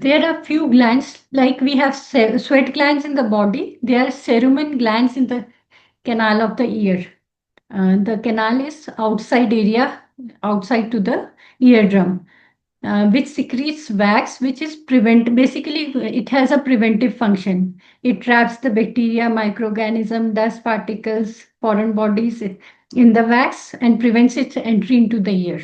There are few glands, like we have sweat glands in the body. There are cerumen glands in the canal of the ear. The canal is outside area, outside to the eardrum, which secretes wax, which is basically it has a preventive function. It traps the bacteria, microorganism, dust particles, foreign bodies in the wax and prevents its entry into the ear.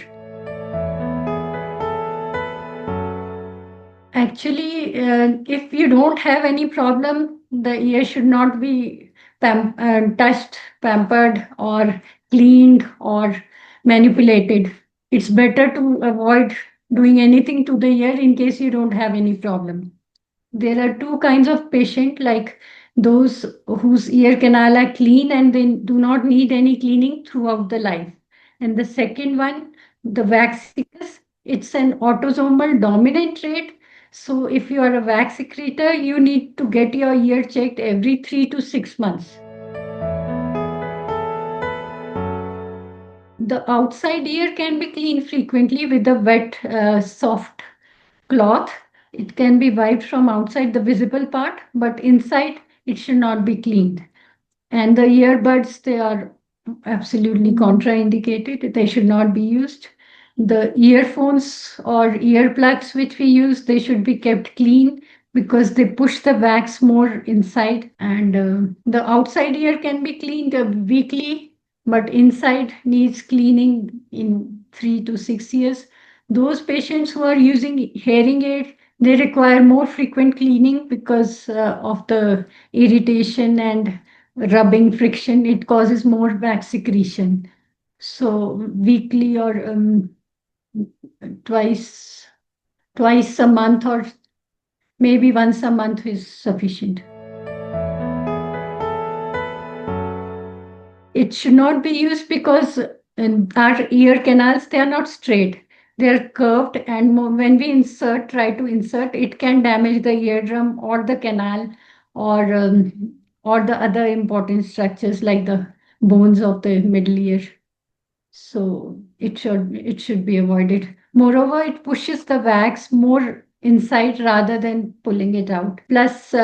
Actually, if you don't have any problem, the ear should not be touched, pampered, or cleaned or manipulated. It's better to avoid doing anything to the ear in case you don't have any problem. There are two kinds of patient, like those whose ear canal are clean and they do not need any cleaning throughout the life. And the second one, the vaxicus, it's an autosomal dominant trait. So if you are a wax secretor, you need to get your ear checked every 3 to 6 months. The outside ear can be cleaned frequently with a wet, soft cloth. It can be wiped from outside the visible part, but inside it should not be cleaned. And the earbuds, they are absolutely contraindicated. They should not be used. The earphones or earplugs which we use, they should be kept clean because they push the wax more inside. And the outside ear can be cleaned weekly, but inside needs cleaning in 3 to 6 years. Those patients who are using hearing aid, they require more frequent cleaning because of the irritation and rubbing friction. It causes more wax secretion. So weekly or twice twice a month or maybe once a month is sufficient. It should not be used because our ear canals, they are not straight. They're curved, and when we try to insert, it can damage the eardrum or the canal, or the other important structures like the bones of the middle ear. So it should be avoided. Moreover, it pushes the wax more inside rather than pulling it out. Plus,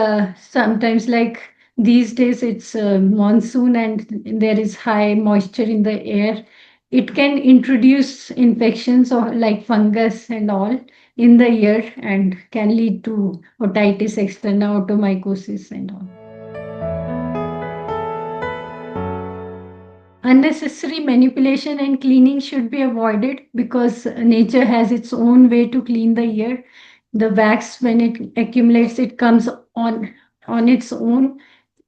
sometimes like these days it's monsoon and there is high moisture in the air. It can introduce infections or like fungus and all in the ear and can lead to otitis externa, otomycosis and all. Unnecessary manipulation and cleaning should be avoided because nature has its own way to clean the ear. The wax, when it accumulates, it comes on its own.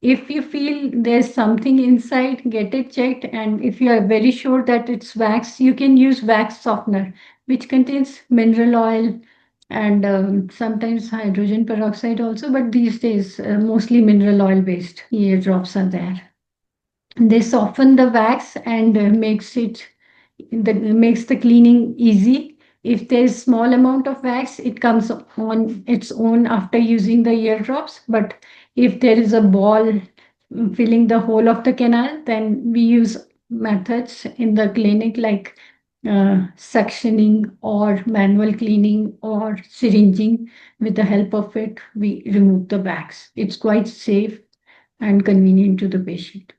If you feel there's something inside, get it checked. And if you are very sure that it's wax, you can use wax softener, which contains mineral oil and sometimes hydrogen peroxide also. But these days, mostly mineral oil based ear drops are there. They soften the wax and makes the cleaning easy. If there's small amount of wax, it comes on its own after using the ear drops. But if there is a ball filling the whole of the canal, then we use methods in the clinic like suctioning or manual cleaning or syringing. With the help of it, we remove the wax. It's quite safe and convenient to the patient.